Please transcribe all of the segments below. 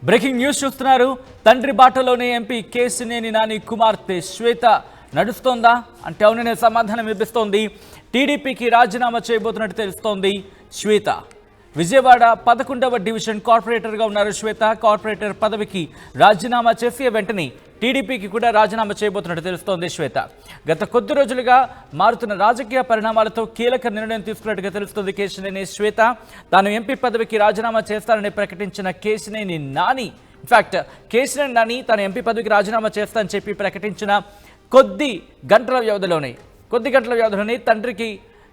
Breaking news చూస్తున్నారు. తండ్రి బాటలోనే ఎంపీ కేశినేని నాని కుమార్తె శ్వేత నడుస్తోందా అంటే అవుననే సమాధానం ఇప్పిస్తోంది. టీడీపీకి రాజీనామా చేయబోతున్నట్టు తెలుస్తోంది. శ్వేత విజయవాడ 11వ డివిజన్ కార్పొరేటర్గా ఉన్నారు. శ్వేత కార్పొరేటర్ పదవికి రాజీనామా చేసి వెంటనే టీడీపీకి కూడా రాజీనామా చేయబోతున్నట్టు తెలుస్తోంది. శ్వేత గత కొద్ది రోజులుగా మారుతున్న రాజకీయ పరిణామాలతో కీలక నిర్ణయం తీసుకున్నట్టుగా తెలుస్తుంది. కేశినేని శ్వేత తాను ఎంపీ పదవికి రాజీనామా చేస్తానని ప్రకటించిన కేశినేని నాని ఇన్ఫాక్ట్ కేశినేని నాని తాను ఎంపీ పదవికి రాజీనామా చేస్తానని చెప్పి ప్రకటించిన కొద్ది గంటల వ్యవధిలోనే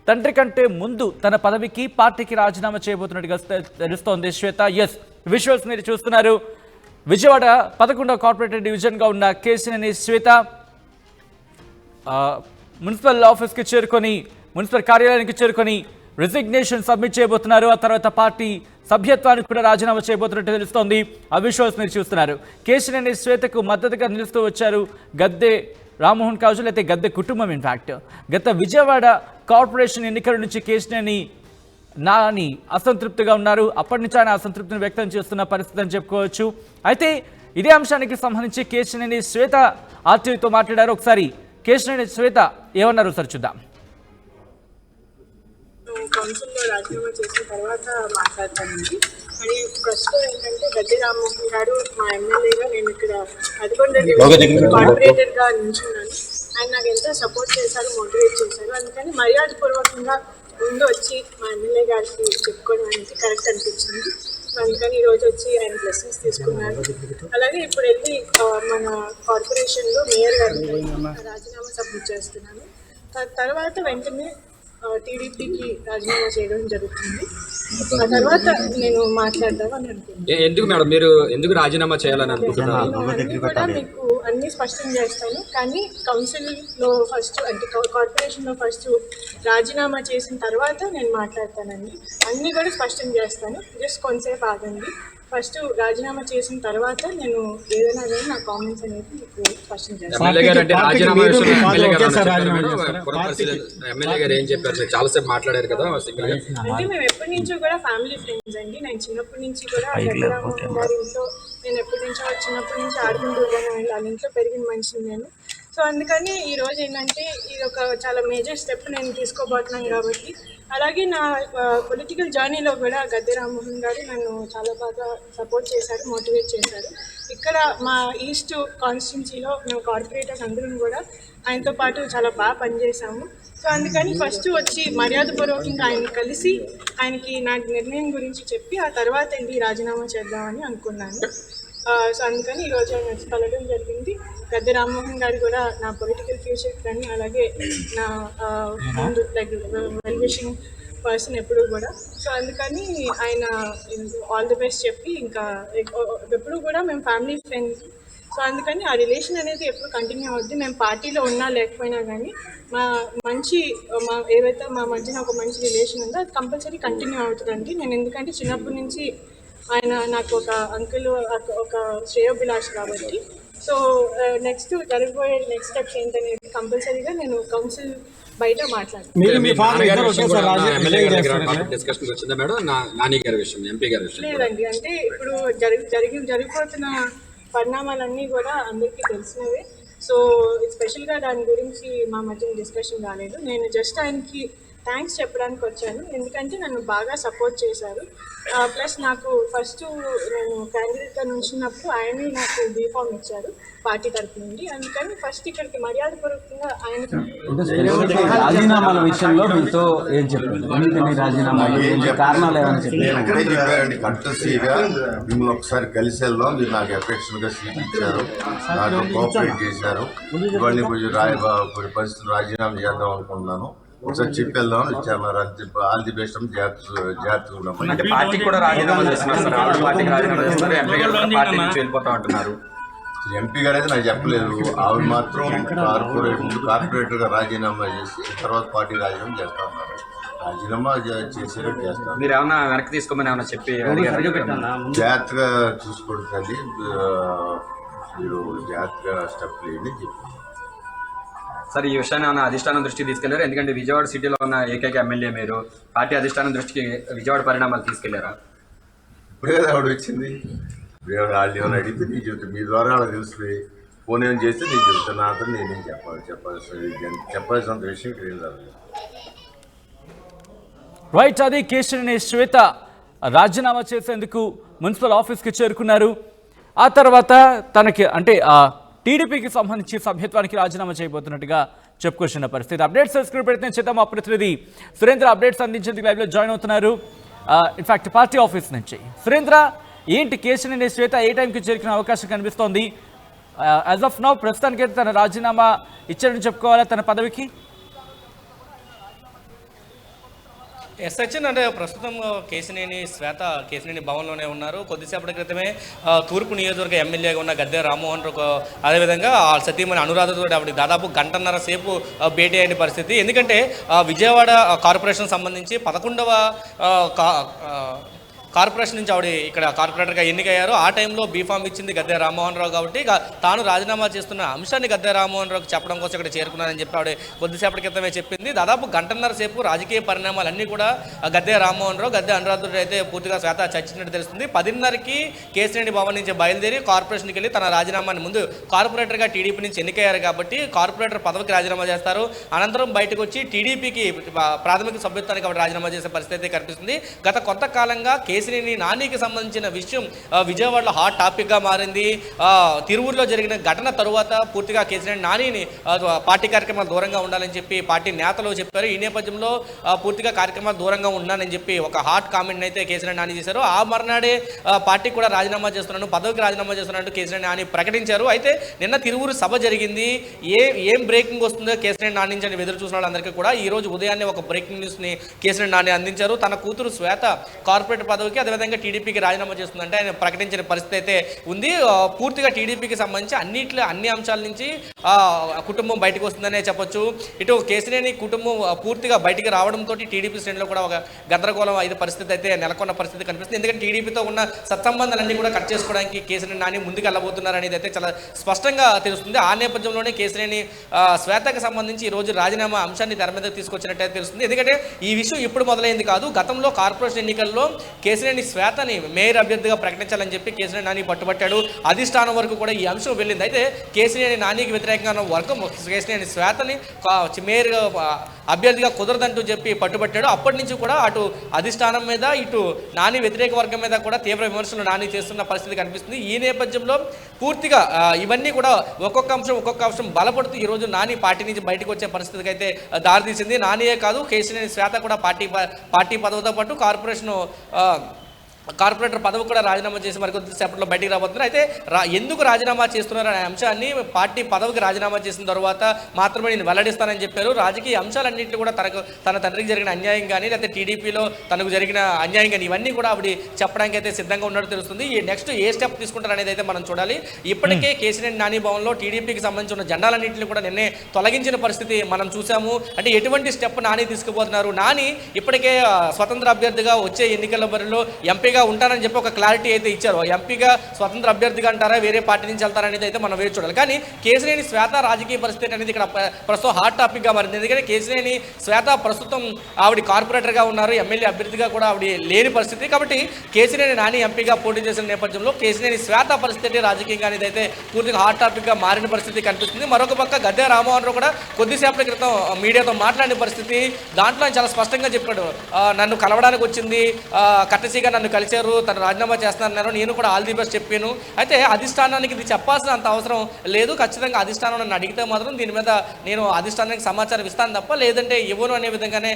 తండ్రి కంటే ముందు తన పదవికి పార్టీకి రాజీనామా చేయబోతున్నట్టుగా తెలుస్తోంది. శ్వేత ఎస్ విజువల్స్ మీరు చూస్తున్నారు. విజయవాడ 11వ కార్పొరేటర్ డివిజన్గా ఉన్న కేశినేని శ్వేత మున్సిపల్ కార్యాలయానికి చేరుకొని రిజిగ్నేషన్ సబ్మిట్ చేయబోతున్నారు. ఆ తర్వాత పార్టీ సభ్యత్వానికి కూడా రాజీనామా చేయబోతున్నట్టు తెలుస్తోంది. ఆ విజువల్స్ మీరు చూస్తున్నారు. కేశినేని శ్వేతకు మద్దతుగా నిలుస్తూ వచ్చారు గద్దె రామ్మోహన్ కావచ్చు, లేకపోతే గద్దె కుటుంబం. ఇన్ఫాక్ట్ గత విజయవాడ కార్పొరేషన్ ఎన్నికల నుంచి కేశినేని నాని అసంతృప్తిగా ఉన్నారు. అప్పటి నుంచి ఆయన అసంతృప్తిని వ్యక్తం చేస్తున్న పరిస్థితి అని చెప్పుకోవచ్చు. అయితే ఇదే అంశానికి సంబంధించి కేశినేని శ్వేత ఆర్టీవీతో మాట్లాడారు. ఒకసారి కేశినేని శ్వేత ఏమన్నారు సార్ చూద్దాం. కౌన్సిల్లో రాజీనామా చేసిన తర్వాత మాట్లాడతానండి. అని ప్రస్తుతం ఏంటంటే గద్దె రామ్మోహన్ గారు మా ఎమ్మెల్యేగా నేను ఇక్కడ 11వ కార్పొరేటర్గా నిల్చున్నాను. ఆయన నాకు ఎంతో సపోర్ట్ చేశారు, మోటివేట్ చేశారు. అందుకని మర్యాదపూర్వకంగా ముందు వచ్చి మా ఎమ్మెల్యే గారికి చెప్పుకోవడం అనేది కరెక్ట్ అనిపించింది. అందుకని ఈరోజు వచ్చి ఆయన బ్లెస్సింగ్స్ తీసుకున్నారు. అలాగే ఇప్పుడు వెళ్ళి మన కార్పొరేషన్లో మేయర్ గారికి రాజీనామా సబ్మిట్ చేస్తున్నాను. తర్వాత వెంటనే టీడీపీకి రాజీనామా చేయడం జరుగుతుంది. ఆ తర్వాత నేను మాట్లాడదామని అనుకుంటున్నాను. ఎందుకు మేడం మీరు ఎందుకు రాజీనామా చేయాలని అనుకుంటున్నారు? కూడా మీకు అన్ని స్పష్టం చేస్తాను. కానీ కౌన్సిల్లో ఫస్ట్ అంటే కార్పొరేషన్లో ఫస్ట్ రాజీనామా చేసిన తర్వాత నేను మాట్లాడతానండి. అన్నీ కూడా స్పష్టం చేస్తాను. జస్ట్ కొంతసేపు ఆగండి. ఫస్ట్ రాజీనామా చేసిన తర్వాత నేను ఏదైనా కానీ నా కామెంట్స్ అనేది మీకు స్పష్టం చేస్తాను. ఎమ్మెల్యే గారు ఏం చెప్పారు? చాలాసేపు మాట్లాడారు కదా. అంటే మేము ఎప్పటి నుంచో కూడా ఫ్యామిలీ ఫ్రెండ్స్ అండి. నేను చిన్నప్పటి నుంచి కూడా గద్దెరామ్మోహన్ గారి ఇంట్లో నేను ఎప్పటి నుంచో చిన్నప్పటి నుంచి ఆడుకుంటూనే వాళ్ళ ఇంట్లో పెరిగిన మనిషిని నేను. సో అందుకని ఈరోజు ఏంటంటే ఇది ఒక చాలా మేజర్ స్టెప్ నేను తీసుకోబోతున్నాను కాబట్టి. అలాగే నా పొలిటికల్ జర్నీలో కూడా గద్దె రామ్మోహన్ గారు నన్ను చాలా బాగా సపోర్ట్ చేశారు, మోటివేట్ చేశారు. ఇక్కడ మా ఈస్ట్ కాన్స్టిట్యున్సీలో మేము కార్పొరేటర్స్ అందరం కూడా ఆయనతో పాటు చాలా బాగా పనిచేసాము. సో అందుకని ఫస్ట్ వచ్చి మర్యాదపూర్వకంగా ఆయన కలిసి ఆయనకి నా నిర్ణయం గురించి చెప్పి ఆ తర్వాత ఏంటి రాజీనామా చేద్దామని అనుకున్నాను. సో అందుకని ఈరోజు ఆయన వచ్చి కలవడం జరిగింది. గద్దె రామ్మోహన్ గారు కూడా నా పొలిటికల్ ఫ్యూచర్ కానీ అలాగే నా ముందు లైక్ వెల్ విషింగ్ పర్సన్ ఎప్పుడు కూడా. సో అందుకని ఆయన ఆల్ ది బెస్ట్ చెప్పి ఇంకా ఎప్పుడు కూడా మేము ఫ్యామిలీ ఫ్రెండ్స్. సో అందుకని ఆ రిలేషన్ అనేది ఎప్పుడు కంటిన్యూ అవుద్ది. మేము పార్టీలో ఉన్నా లేకపోయినా కానీ మా ఏవైతే మా మధ్యన ఒక మంచి రిలేషన్ ఉందో అది కంపల్సరీ కంటిన్యూ అవుతుందండి. నేను ఎందుకంటే చిన్నప్పటి నుంచి ఆయన నాకు ఒక అంకుల్, ఒక శ్రేయోభిలాష్ కాబట్టి. సో నెక్స్ట్ జరగబోయే నెక్స్ట్ స్టెప్స్ ఏంటనేది కంపల్సరీగా నేను కౌన్సిల్ బయట మాట్లాడతాను. లేదండి, అంటే ఇప్పుడు జరిగిపోతున్న పరిణామాలన్నీ కూడా అందరికీ తెలిసినవే. సో స్పెషల్గా దాని గురించి మా మధ్య డిస్కషన్ రాలేదు. నేను జస్ట్ ఆయనకి థ్యాంక్స్ చెప్పడానికి వచ్చాను. ఎందుకంటే నన్ను బాగా సపోర్ట్ చేశారు. ప్లస్ నాకు ఫస్ట్ నేను క్యాండిడేట్గా నుంచినప్పుడు ఆయనే నాకు బీఫామ్ ఇచ్చారు పార్టీ తరఫు నుండి. అందుకని ఫస్ట్ ఇక్కడికి మర్యాదపూర్వకంగా ఆయన రాజీనామాల విషయంలో మీతో ఏం చెప్పారు? కారణాలు ఏమని చెప్పారండి? కంటెస్టీగా మిమ్మల్ని ఒకసారి కలిసి వెళ్దాం, మీరు నాకు ఎఫెక్షన్గా సీట్ ఇచ్చారు, నాకు కోఆపరేట్ చేశారు. ఇవన్నీ కొంచెం పరిస్థితులు రాజీనామా చేద్దాం అనుకుంటున్నాను, ఒకసారి చెప్పి వెళ్దాం ఇచ్చారు. ఆల్ ది బెస్ట్, జాగ్రత్తగా ఉన్నాం. పార్టీ కూడా రాజీనామా చేస్తున్నారు. ఎంపీ గారు అయితే నాకు చెప్పలేదు. ఆవిడ మాత్రం కార్పొరేటర్గా రాజీనామా చేసి తర్వాత పార్టీ రాజీనామా చేస్తా ఉన్నారు. రాజీనామా చేసేటట్టు చేస్తాను. మీరు ఏమన్నా వెనక్కి తీసుకోమని ఏమన్నా చెప్పి జాగ్రత్తగా చూసుకోండి తల్లి, మీరు జాగ్రత్తగా స్టెప్ లేని చెప్పి. సార్ ఈ విషయాన్ని ఏమైనా అధిష్టానం దృష్టికి తీసుకెళ్లారు? ఎందుకంటే విజయవాడ సిటీలో ఉన్న ఏకైక ఎమ్మెల్యే మీరు. పార్టీ అధిష్టానం దృష్టికి విజయవాడ పరిణామాలు తీసుకెళ్లారా? ఇప్పుడే కదా ఆవిడ వచ్చింది. వాళ్ళు ఏమైనా అడిగితే నీకు చెప్తాను, మీ ద్వారా వాళ్ళకి తెలిసిపోయి ఫోన్ ఏమైనా చేస్తే నీకు చెప్తాను. నా అతను నేనేం చెప్పాల్సినంత విషయం ఇక్కడ ఏం జరగదు. రైట్, అది కేశినేని శ్వేత రాజీనామా చేసేందుకు మున్సిపల్ ఆఫీస్కి చేరుకున్నారు. ఆ తర్వాత తనకి అంటే టీడీపీకి సంబంధించి సభ్యత్వానికి రాజీనామా చేయబోతున్నట్టుగా చెప్పుకొచ్చిన పరిస్థితి. అప్డేట్స్ తెలుసుకునే ప్రయత్నం చేద్దాం. మా ప్రతినిధి సురేంద్ర అప్డేట్స్ అందించేందుకు లైవ్లో జాయిన్ అవుతున్నారు, ఇన్ఫాక్ట్ పార్టీ ఆఫీస్ నుంచి. సురేంద్ర, ఏంటి కేశినేని శ్వేత ఏ టైంకి చేరుకునే అవకాశం కనిపిస్తోంది? యాజ్ ఆఫ్ నౌ ప్రస్తుతానికి తన రాజీనామా ఇచ్చారని చెప్పుకోవాలా తన పదవికి? సచిన్, అంటే ప్రస్తుతం కేశినేని శ్వేత కేశినేని భవన్లోనే ఉన్నారు. కొద్దిసేపటి క్రితమే తూర్పు నియోజకవర్గ ఎమ్మెల్యేగా ఉన్న గద్దె రామ్మోహన్ రావు, అదేవిధంగా సతీమణి అనురాధతో ఆవిడ దాదాపు గంటన్నర సేపు భేటీ అయిన పరిస్థితి. ఎందుకంటే విజయవాడ కార్పొరేషన్ సంబంధించి 11వ కార్పొరేషన్ నుంచి ఆవిడ ఇక్కడ కార్పొరేటర్గా ఎన్నికయ్యారు. ఆ టైంలో బీఫామ్ ఇచ్చింది గద్దె రామ్మోహన్ రావు కాబట్టి తాను రాజీనామా చేస్తున్న అంశాన్ని గద్దె రామ్మోహన్ రావుకి చెప్పడం కోసం ఇక్కడ చేరుకున్నానని చెప్పి ఆవిడ కొద్దిసేపటి క్రితమే చెప్పింది. దాదాపు గంటన్నర సేపు రాజకీయ పరిణామాలన్నీ కూడా గద్దె రామ్మోహన్ రావు, గద్దె అనురాధుడు అయితే పూర్తిగా శ్వేత చర్చించినట్టు తెలుస్తుంది. 10:30కి కేశినేని భవన్ నుంచి బయలుదేరి కార్పొరేషన్కి వెళ్ళి తన రాజీనామాని ముందు కార్పొరేటర్గా టీడీపీ నుంచి ఎన్నికయ్యారు కాబట్టి కార్పొరేటర్ పదవికి రాజీనామా చేస్తారు. అనంతరం బయటకు వచ్చి టీడీపీకి ప్రాథమిక సభ్యత్వానికి ఆవిడ రాజీనామా చేసే పరిస్థితి అయితే కనిపిస్తుంది. గత కొంతకాలంగా కేశినేని నానికి సంబంధించిన విషయం విజయవాడలో హాట్ టాపిక్గా మారింది. తిరువూరులో జరిగిన ఘటన తరువాత పూర్తిగా కేశినేని నానిని పార్టీ కార్యక్రమాలు దూరంగా ఉండాలని చెప్పి పార్టీ నేతలు చెప్పారు. ఈ నేపథ్యంలో పూర్తిగా కార్యక్రమాలు దూరంగా ఉన్నానని చెప్పి ఒక హాట్ కామెంట్ అయితే కేశినేని నాని చేశారు. ఆ మర్నాడే పార్టీకి కూడా రాజీనామా చేస్తున్నాను, పదవికి రాజీనామా చేస్తున్నట్టు కేశినేని నాని ప్రకటించారు. అయితే నిన్న తిరువూరు సభ జరిగింది. ఏం బ్రేకింగ్ వస్తుందో కేశినేని నాని నుంచి ఎదురు చూసిన వాళ్ళందరికీ కూడా ఈ రోజు ఉదయాన్నే ఒక బ్రేకింగ్ న్యూస్ని కేశినేని నాని అందించారు. తన కూతురు శ్వేత కార్పొరేటర్ పదవికి అదేవిధంగా టీడీపీకి రాజీనామా చేస్తుందంటే ఆయన ప్రకటించిన పరిస్థితి అయితే ఉంది. పూర్తిగా టీడీపీకి సంబంధించి అన్ని అంశాల నుంచి కుటుంబం బయటకు వస్తుందనే చెప్పొచ్చు. ఇటు కేశినేని కుటుంబం పూర్తిగా బయటికి రావడంతో టీడీపీ శ్రేణిలో కూడా ఒక గందరగోళం అయితే పరిస్థితి అయితే నెలకొన్న పరిస్థితి కనిపిస్తుంది. ఎందుకంటే టీడీపీతో ఉన్న సత్సంబంధాలన్నీ కూడా కట్ చేసుకోవడానికి కేశినేని నాని ముందుకు వెళ్ళబోతున్నారు అనేది అయితే చాలా స్పష్టంగా తెలుస్తుంది. ఆ నేపథ్యంలోనే కేశినేని శ్వేతకు సంబంధించి ఈ రోజు రాజీనామా అంశాన్ని తెర మీదకి తీసుకొచ్చినట్టయితే తెలుస్తుంది. ఎందుకంటే ఈ విషయం ఇప్పుడు మొదలైంది కాదు. గతంలో కార్పొరేషన్ ఎన్నికల్లో కేశినేని శ్వేతని మేయర్ అభ్యర్థిగా ప్రకటించాలని చెప్పి కేశినేని నాని పట్టుబట్టాడు. అధిష్టానం వరకు కూడా ఈ అంశం వెళ్ళింది. అయితే కేశినేని నానికి వ్యతిరేకంగా ఉన్న వర్గం కేశినేని శ్వేతని మేయర్ అభ్యర్థిగా కుదరదంటూ చెప్పి పట్టుబట్టాడు. అప్పటి నుంచి కూడా అటు అధిష్టానం మీద ఇటు నాని వ్యతిరేక వర్గం మీద కూడా తీవ్ర విమర్శలు నాని చేస్తున్న పరిస్థితి కనిపిస్తుంది. ఈ నేపథ్యంలో పూర్తిగా ఇవన్నీ కూడా ఒక్కొక్క అంశం బలపడుతూ ఈరోజు నాని పార్టీ నుంచి బయటకు వచ్చే పరిస్థితికి అయితే దారితీసింది. నానియే కాదు, కేశినేని శ్వేత కూడా పార్టీ పదవితో పాటు కార్పొరేటర్ పదవి కూడా రాజీనామా చేసి మరికొద్ది సేపట్లో బయటికి రాబోతున్నారు. అయితే ఎందుకు రాజీనామా చేస్తున్నారు అనే అంశాన్ని పార్టీ పదవికి రాజీనామా చేసిన తర్వాత మాత్రమే నేను వెల్లడిస్తానని చెప్పారు. రాజకీయ అంశాలన్నింటినీ కూడా తన తండ్రికి జరిగిన అన్యాయం కానీ లేకపోతే టీడీపీలో తనకు జరిగిన అన్యాయం కానీ ఇవన్నీ కూడా ఆవిడ చెప్పడానికి అయితే సిద్ధంగా ఉన్నట్టు తెలుస్తుంది. ఈ నెక్స్ట్ ఏ స్టెప్ తీసుకుంటారు అనేది అయితే మనం చూడాలి. ఇప్పటికే కేశినేని నాని భవన్లో టీడీపీకి సంబంధించిన జెండాలన్నింటినీ కూడా నిన్నే తొలగించిన పరిస్థితి మనం చూసాము. అంటే ఎటువంటి స్టెప్ నాని తీసుకుపోతున్నారు? నాని ఇప్పటికే స్వతంత్ర అభ్యర్థిగా వచ్చే ఎన్నికల బరిలో ఎంపీగా ఉంటారని చెప్పి ఒక క్లారిటీ అయితే ఇచ్చారు. ఎంపీగా స్వతంత్ర అభ్యర్థిగా అంటారా, వేరే పార్టీ నుంచి వెళ్తారనేది అయితే మనం వేచి చూడాలి. కానీ కేశినేని శ్వేత రాజకీయ పరిస్థితి అనేది ఇక్కడ ప్రస్తుతం హాట్ టాపిక్గా మారింది. ఎందుకంటే కేశినేని శ్వేత ప్రస్తుతం ఆవిడ కార్పొరేటర్గా ఉన్నారు, ఎమ్మెల్యే అభ్యర్థిగా కూడా ఆవిడ లేని పరిస్థితి. కాబట్టి కేశినేని నాని ఎంపీగా పోటీ చేసిన నేపథ్యంలో కేశినేని శ్వేత పరిస్థితి రాజకీయంగా అనేది అయితే పూర్తిగా హాట్ టాపిక్గా మారిన పరిస్థితి కనిపిస్తుంది. మరొక పక్క గద్దె రామ్మోహన్ రావు కూడా కొద్దిసేపటి క్రితం మీడియాతో మాట్లాడిన పరిస్థితి. దాంట్లో ఆయన చాలా స్పష్టంగా చెప్పాడు, నన్ను కలవడానికి వచ్చింది, కట్టసీగా నన్ను కలిసారు, తను రాజీనామా చేస్తానన్నారు, నేను కూడా ఆల్ ది బెస్ట్ చెప్పాను. అయితే అధిష్టానానికి ఇది చెప్పాల్సిన అంత అవసరం లేదు. ఖచ్చితంగా అధిష్టానం నన్ను అడిగితే మాత్రం దీని మీద నేను అధిష్టానానికి సమాచారం ఇస్తాను తప్ప లేదంటే ఇవ్వను అనే విధంగానే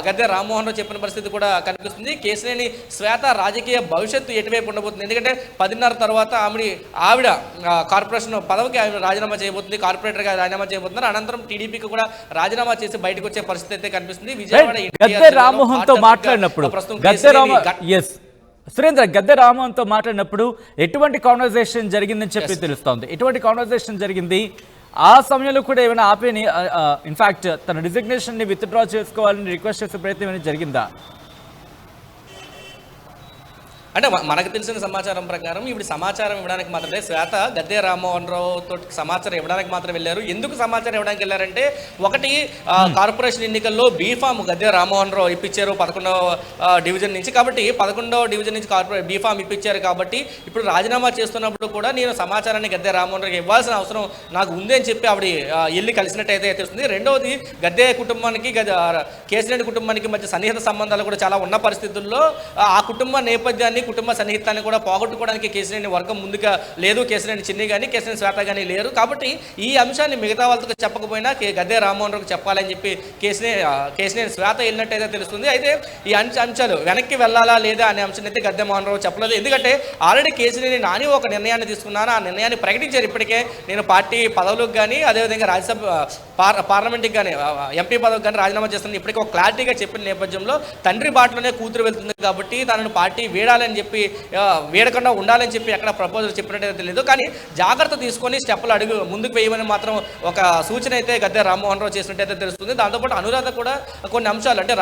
గద్దె రామ్మోహన్ రావు చెప్పిన పరిస్థితి కూడా కనిపిస్తుంది. కేశినేని శ్వేత రాజకీయ భవిష్యత్తు ఎటువైపు ఉండబోతుంది? ఎందుకంటే 10:30 తర్వాత ఆవిడ కార్పొరేషన్ పదవికి ఆవిడ రాజీనామా చేయబోతుంది, కార్పొరేటర్గా రాజీనామా చేయబోతున్నారు. అనంతరం టీడీపీకి కూడా రాజీనామా చేసి బయటకు వచ్చే పరిస్థితి అయితే కనిపిస్తుంది. గద్దె రామ్మోహన్తో మాట్లాడినప్పుడు సురేంద్ర, గద్దె రామ్మోహన్తో మాట్లాడినప్పుడు ఎటువంటి కాన్వర్సేషన్ జరిగిందని చెప్పి తెలుస్తోంది. ఎటువంటి కాన్వర్సేషన్ జరిగింది? ఆ సమయంలో కూడా ఏమైనా ఆపేని ఇన్ఫాక్ట్ తన రిజిగ్నేషన్ని విత్డ్రా చేసుకోవాలని రిక్వెస్ట్ చేసే ప్రయత్నం ఏమైనా జరిగిందా? అంటే మనకు తెలిసిన సమాచారం ప్రకారం ఇప్పుడు సమాచారం ఇవ్వడానికి మాత్రమే శ్వేత గద్దె రామ్మోహన్ రావు తోటి సమాచారం ఇవ్వడానికి మాత్రం వెళ్ళారు. ఎందుకు సమాచారం ఇవ్వడానికి వెళ్ళారంటే, ఒకటి కార్పొరేషన్ ఎన్నికల్లో బీఫామ్ గద్దె రామ్మోహన్ రావు ఇప్పించారు 11వ డివిజన్ నుంచి. కాబట్టి 11వ డివిజన్ నుంచి బీఫామ్ ఇప్పించారు కాబట్టి ఇప్పుడు రాజీనామా చేస్తున్నప్పుడు కూడా నేను సమాచారాన్ని గద్దె రామ్మోహన్ రావుకి ఇవ్వాల్సిన అవసరం నాకు ఉంది అని చెప్పి ఆవిడ వెళ్ళి కలిసినట్టయితే తెలుస్తుంది. రెండవది, గద్దె కుటుంబానికి కేసీఆర్ కుటుంబానికి మధ్య సన్నిహిత సంబంధాలు కూడా చాలా ఉన్న పరిస్థితుల్లో ఆ కుటుంబ నేపథ్యాన్ని కుటుంబ సన్నిహితాన్ని కూడా పోగొట్టుకోవడానికి కేసీఆర్ వర్గం ముందుగా లేదు. కేసీఆర్ చిన్ని కానీ కేసీఆర్ శ్వేత కానీ లేరు. కాబట్టి ఈ అంశాన్ని మిగతా వాళ్ళతో చెప్పకపోయినా గద్దె రామ్మోహన్ రావుకి చెప్పాలని చెప్పి కేసీఆర్ శ్వేత వెళ్ళినట్టయితే తెలుస్తుంది. అయితే ఈ అంశాలు వెనక్కి వెళ్ళాలా లేదా అనే అంశాన్ని అయితే గద్దె మోహన్ రావు చెప్పలేదు. ఎందుకంటే ఆల్రెడీ కేసీఆర్ నాని ఒక నిర్ణయాన్ని తీసుకున్నాను, ఆ నిర్ణయాన్ని ప్రకటించారు. ఇప్పటికే నేను పార్టీ పదవులకు కానీ అదేవిధంగా రాజ్యసభ పార్లమెంట్కి కానీ ఎంపీ పదవికి కానీ రాజీనామా చేస్తున్నాను ఇప్పటికే ఒక క్లారిటీగా చెప్పిన నేపథ్యంలో తండ్రి బాటలోనే కూతురు వెళ్తుంది కాబట్టి తనను పార్టీ వేడాలని చెప్పి వేడకుండా ఉండాలని చెప్పి ఎక్కడ ప్రపోజల్ చెప్పినట్టయితే తెలియదు. కానీ జాగ్రత్త తీసుకొని స్టెప్పులు ముందుకు వేయమని మాత్రం ఒక సూచన అయితే గద్దె రామ్మోహన్ రావు చేసినట్టయితే తెలుస్తుంది. దాంతోపాటు అనురాధ కూడా కొన్ని అంశాలు, అంటే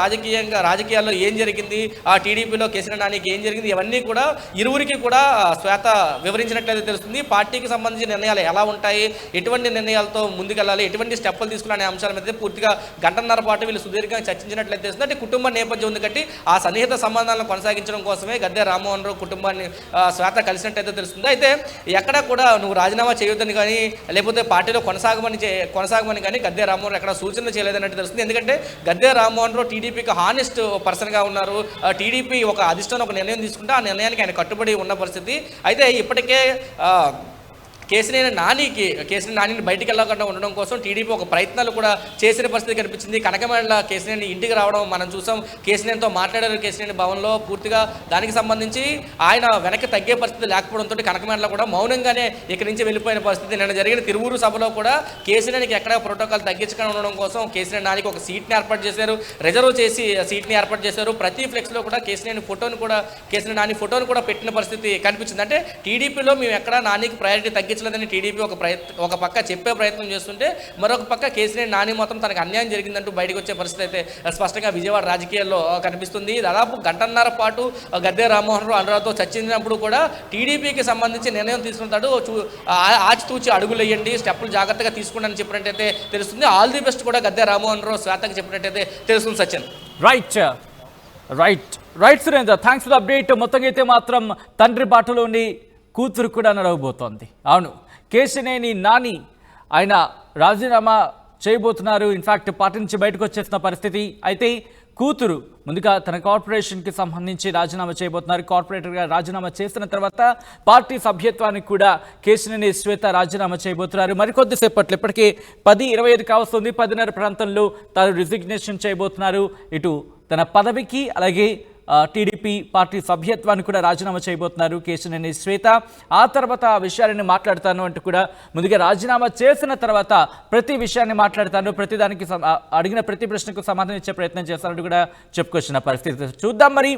రాజకీయాల్లో ఏం జరిగింది, ఆ టీడీపీలో కేసీఆర్ నానికి ఏం జరిగింది, ఇవన్నీ కూడా ఇరువురికి కూడా శ్వేత వివరించినట్లయితే తెలుస్తుంది. పార్టీకి సంబంధించిన నిర్ణయాలు ఎలా ఉంటాయి, ఎటువంటి నిర్ణయాలతో ముందుకెళ్ళాలి, ఎటువంటి స్టెప్పులు తీసుకునే అంశాల మీద పూర్తిగా గంటన్నర పాటు వీళ్ళు సుదీర్ఘంగా చర్చించినట్లయితే తెలుస్తుంది. అంటే కుటుంబ నేపథ్యం ఉంది కాబట్టి ఆ సన్నిహిత సంబంధాలను కొనసాగించడం కోసమే గద్దె రామ్మోహన్ రావు కుటుంబాన్ని శ్వేత కలిసినట్టయితే తెలుస్తుంది. అయితే ఎక్కడ కూడా నువ్వు రాజీనామా చేయొద్దని కానీ లేకపోతే పార్టీలో కొనసాగమని కానీ గద్దె రామ్మోహన్ రావు ఎక్కడ సూచనలు చేయలేదన్నట్టు తెలుస్తుంది. ఎందుకంటే గద్దె రామ్మోహన్ రావు టీడీపీకి హానెస్ట్ పర్సన్గా ఉన్నారు. టీడీపీ ఒక అధిష్టానం ఒక నిర్ణయం తీసుకుంటే ఆ నిర్ణయానికి ఆయన కట్టుబడి ఉన్న పరిస్థితి. అయితే ఇప్పటికే కేసీఆర్ నానిని బయటికి వెళ్ళకుండా ఉండడం కోసం టీడీపీ ఒక ప్రయత్నాలు కూడా చేసిన పరిస్థితి కనిపించింది. కనకమేడల కేసీఆర్ని ఇంటికి రావడం మనం చూసాం. కేసీఆర్తో మాట్లాడారు కేసీఆర్ భవన్లో. పూర్తిగా దానికి సంబంధించి ఆయన వెనక్కి తగ్గే పరిస్థితి లేకపోవడంతో కనకమేడల కూడా మౌనంగానే ఇక్కడి నుంచి వెళ్ళిపోయిన పరిస్థితి. నిన్న జరిగిన తిరువూరు సభలో కూడా కేసీఆర్కి ఎక్కడ ప్రోటోకాల్ తగ్గించకుండా ఉండడం కోసం కేసీఆర్ నానికి ఒక సీట్ని ఏర్పాటు చేశారు, రిజర్వ్ చేసి సీట్ని ఏర్పాటు చేశారు. ప్రతి ఫ్లెక్స్లో కూడా కేసీఆర్ నాని ఫోటోను కూడా పెట్టిన పరిస్థితి కనిపించింది. అంటే టీడీపీలో మేము ఎక్కడ నానికి ప్రయారిటీ తగ్గించలేదని టీడీపీ ఒక పక్క చెప్పే ప్రయత్నం చేస్తుంటే మరొక పక్క కేసీఆర్ నాని మాత్రం తనకు అన్యాయం జరిగిందంటూ బయటకు వచ్చే పరిస్థితి అయితే స్పష్టంగా విజయవాడ రాజకీయాల్లో కనిపిస్తుంది. దాదాపు గంటన్నర పాటు గద్దె రామ్మోహన్ రావు అనురాధతో చర్చించినప్పుడు కూడా టీడీపీకి సంబంధించి నిర్ణయం తీసుకుంటాడు. ఆచితూచి అడుగులు వేయండి, స్టెప్పులు జాగ్రత్తగా తీసుకోండి అని చెప్పినట్టయితే తెలుస్తుంది. ఆల్ ది బెస్ట్ కూడా గద్దె రామ్మోహన్ రావు శ్వేతకి చెప్పినట్టయితే తెలుస్తుంది. Sachin right Surendra, thanks for the update. మొత్తంగా అయితే మాత్రం తండ్రి బాటలోని కూతురు కూడా నడవబోతోంది. అవును, కేశినేని నాని ఆయన రాజీనామా చేయబోతున్నారు. ఇన్ఫ్యాక్ట్ పార్టీ నుంచి బయటకు వచ్చేసిన పరిస్థితి. అయితే కూతురు ముందుగా తన కార్పొరేషన్కి సంబంధించి రాజీనామా చేయబోతున్నారు. కార్పొరేటర్గా రాజీనామా చేసిన తర్వాత పార్టీ సభ్యత్వానికి కూడా కేశినేని శ్వేత రాజీనామా చేయబోతున్నారు. మరికొద్దిసేపట్లో ఇప్పటికే 10:25 కావస్తుంది. 10:30 ప్రాంతంలో తాను రిజిగ్నేషన్ చేయబోతున్నారు. ఇటు తన పదవికి అలాగే టీడీపీ పార్టీ సభ్యత్వాన్ని కూడా రాజీనామా చేయబోతున్నారు కేశినేని శ్వేత. ఆ తర్వాత ఆ విషయాన్ని మాట్లాడతాను అంటూ కూడా ముందుగా రాజీనామా చేసిన తర్వాత ప్రతి విషయాన్ని మాట్లాడతాను, ప్రతిదానికి అడిగిన ప్రతి ప్రశ్నకు సమాధానం ఇచ్చే ప్రయత్నం చేస్తానంటూ కూడా చెప్పుకొచ్చిన పరిస్థితి. చూద్దాం మరి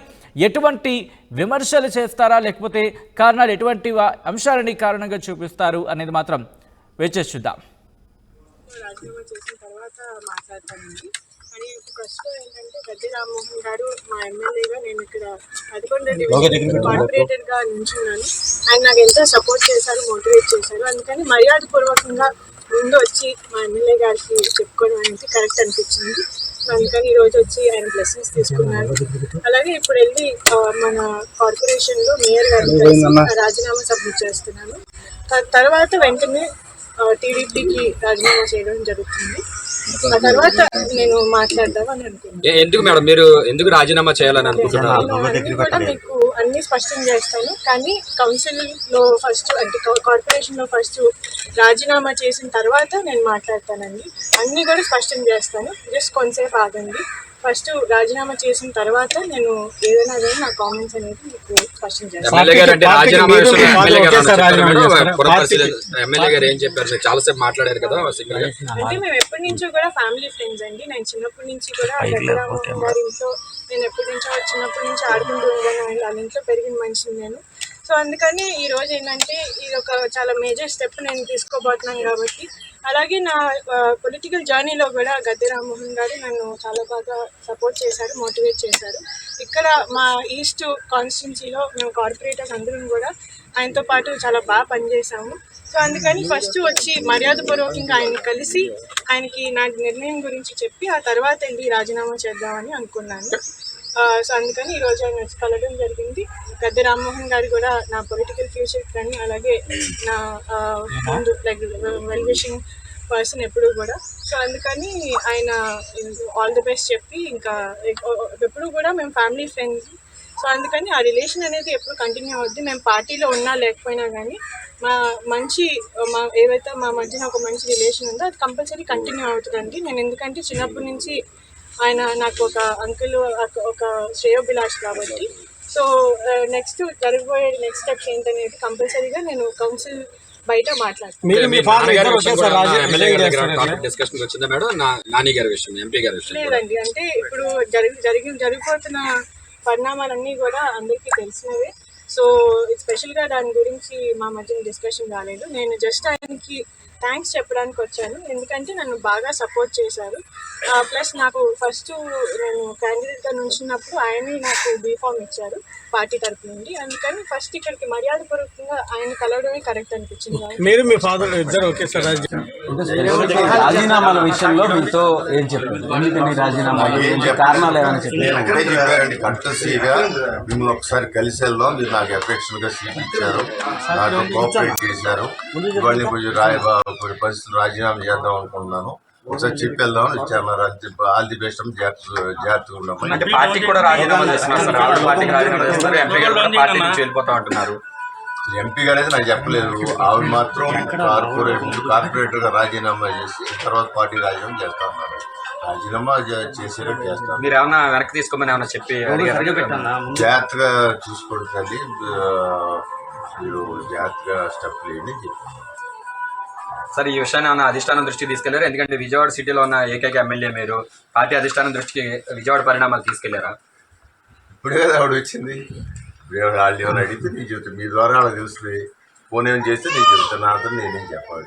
ఎటువంటి విమర్శలు చేస్తారా, లేకపోతే కారణాలు ఎటువంటి అంశాలని కారణంగా చూపిస్తారు అనేది మాత్రం వేచి చూద్దాం. రాజీనామా చేసిన తర్వాత మాట్లాడతానండి. అని ఫస్ట్ ఏంటంటే గద్దె రామ్మోహన్ గారు మా ఎమ్మెల్యేగా నేను ఇక్కడ 11వ డివిజన్ కార్పొరేటర్గా నిల్చున్నాను. ఆయన నాకు ఎంతో సపోర్ట్ చేశారు, మోటివేట్ చేశారు. అందుకని మర్యాదపూర్వకంగా ముందు వచ్చి మా ఎమ్మెల్యే గారికి చెప్పుకోవడం అనేది కరెక్ట్ అనిపించింది. అందుకని ఈరోజు వచ్చి ఆయన బ్లెస్సింగ్స్ తీసుకున్నారు. అలాగే ఇప్పుడు వెళ్ళి మన కార్పొరేషన్లో మేయర్ గారికి రాజీనామా సబ్మిట్ చేస్తున్నాను. తర్వాత వెంటనే టీడీపీకి రాజీనామా చేయడం జరుగుతుంది. ఆ తర్వాత నేను మాట్లాడదామని అనుకుంటున్నాను. ఎందుకు మేడం మీరు ఎందుకు రాజీనామా చేయాలని అనుకుంటున్నారు? మీకు అన్ని స్పష్టం చేస్తాను. కానీ కౌన్సిల్ లో ఫస్ట్ అంటే కార్పొరేషన్ లో ఫస్ట్ రాజీనామా చేసిన తర్వాత నేను మాట్లాడతానండి. అన్ని కూడా స్పష్టం చేస్తాను. జస్ట్ కొంతసేపు ఆగండి. ఫస్ట్ రాజీనామా చేసిన తర్వాత నేను ఏదైనా కానీ నా కామెంట్స్ అనేది మీకు స్పష్టం చేస్తాను. అంటే మేము ఎప్పటి నుంచో కూడా ఫ్యామిలీ ఫ్రెండ్స్ అండి. నేను చిన్నప్పటి నుంచి కూడా గద్దెరామ్మోహన్ గారి ఇంట్లో నేను ఎప్పటి నుంచో చిన్నప్పటి నుంచి ఆడుకుంటూ ఉంటాను. వాళ్ళ ఇంట్లో పెరిగిన మనిషిని నేను. సో అందుకని ఈ రోజు ఏంటంటే ఇది ఒక చాలా మేజర్ స్టెప్ నేను తీసుకోబోతున్నాను కాబట్టి అలాగే నా పొలిటికల్ జర్నీలో కూడా గద్దె రామ్మోహన్ గారు నన్ను చాలా బాగా సపోర్ట్ చేశారు, మోటివేట్ చేశారు. ఇక్కడ మా ఈస్ట్ కాన్స్టిట్యున్సీలో మేము కార్పొరేటర్స్ అందరం కూడా ఆయనతో పాటు చాలా బాగా పనిచేసాము. సో అందుకని ఫస్ట్ వచ్చి మర్యాదపూర్వకంగా ఆయన్ని కలిసి ఆయనకి నా నిర్ణయం గురించి చెప్పి ఆ తర్వాత వెళ్ళి రాజీనామా చేద్దామని అనుకున్నాను. సో అందుకని ఈరోజు ఆయన వచ్చి కలవడం జరిగింది. గద్దె రామ్మోహన్ గారు కూడా నా పొలిటికల్ ఫ్యూచర్ కానీ అలాగే నా ముందు లైక్ వెల్ విషింగ్ పర్సన్ ఎప్పుడు కూడా. సో అందుకని ఆయన ఆల్ ది బెస్ట్ చెప్పి ఇంకా ఎప్పుడు కూడా మేము ఫ్యామిలీ ఫ్రెండ్స్. సో అందుకని ఆ రిలేషన్ అనేది ఎప్పుడు కంటిన్యూ అవుద్ది. మేము పార్టీలో ఉన్నా లేకపోయినా కానీ మా ఏవైతే మా మధ్యన ఒక మంచి రిలేషన్ ఉందో అది కంపల్సరీ కంటిన్యూ అవుతుందండి. నేను ఎందుకంటే చిన్నప్పటి నుంచి ఆయన నాకు ఒక అంకుల్, ఒక శ్రేయోభిలాష్ కాబట్టి. సో నెక్స్ట్ జరగబోయే నెక్స్ట్ స్టెప్స్ ఏంటనేది కంపల్సరీగా నేను కౌన్సిల్ బయట మాట్లాడతాను. లేదండి, అంటే ఇప్పుడు జరిగిపోతున్న పరిణామాలన్నీ కూడా అందరికీ తెలిసినవే. సో స్పెషల్గా దాని గురించి మా మధ్య డిస్కషన్ రాలేదు. నేను జస్ట్ ఆయనకి థ్యాంక్స్ చెప్పడానికి వచ్చాను, ఎందుకంటే నన్ను బాగా సపోర్ట్ చేశారు. ప్లస్ నాకు ఫస్ట్ నేను క్యాండిడేట్గా నుంచినప్పుడు ఆయనే నాకు బీఫామ్ ఇచ్చారు పార్టీ తరఫు నుండి. అందుకని ఫస్ట్ ఇక్కడికి మర్యాదపూర్వకంగా ఆయన కలవడమే కరెక్ట్ అనిపించింది. మీరు మీ ఫాదర్ ఇద్దరు ఓకే సార్. రాజీనామాల విషయంలో మీతో ఏం చెప్పారు? ఎందుకని రాజీనామాలు, కారణాలు ఏమైనా చెప్పారు? నేను ఒకటే చెప్పారండి, కర్టసీగా మిమ్మల్ని ఒకసారి కలిసి వెళ్దాం, మీరు నాకు ఎఫెక్షన్ గా సీట్ ఇచ్చారు, నాకు కోఆపరేట్ చేశారు, ఇవాళ కొంచెం పరిస్థితులు రాజీనామా చేద్దాం అనుకుంటున్నాను, ఒకసారి చెప్పి వెళ్దాం ఇచ్చారు. ఆల్ ది బెస్ట్, జాగ్రత్తగా ఉన్నాం. అంటే పార్టీకి కూడా రాజీనామా చేస్తున్నారు సార్, ఆవిడ పార్టీకి రాజీనామా చేస్తున్నారు, ఎంపీ గారు కూడా పార్టీ నుంచి వెళ్ళిపోతా అంటున్నారు. ఎంపీ గారు అయితే నాకు చెప్పలేదు, ఆవిడ మాత్రం కార్పొరేటర్ గా రాజీనామా చేసి తర్వాత పార్టీ రాజీనామా చేస్తా ఉన్నారు. రాజీనామా చేసేటట్టు చేస్తాను. మీరు ఏమన్నా వెనక్కి తీసుకోమని ఏమన్నా చెప్పి జాగ్రత్తగా చూసుకోండి తల్లి, మీరు జాగ్రత్తగా స్టెప్ లేని చెప్పి సార్. ఈ విషయాన్ని ఏమైనా అధిష్టానం దృష్టికి తీసుకెళ్లారు? ఎందుకంటే విజయవాడ సిటీలో ఉన్న ఏకైక ఎమ్మెల్యే మీరు, పార్టీ అధిష్టానం దృష్టికి విజయవాడ పరిణామాలు తీసుకెళ్లారా? ఇప్పుడే కదా ఆవిడ వచ్చింది, వాళ్ళు ఏమైనా అడిగితే నేను చెప్తాను, మీ ద్వారా అలా తెలుస్తుంది, ఫోన్ ఏమైనా చేస్తే నేను చెప్తాను, నా అతను నేనేం చెప్పాలి.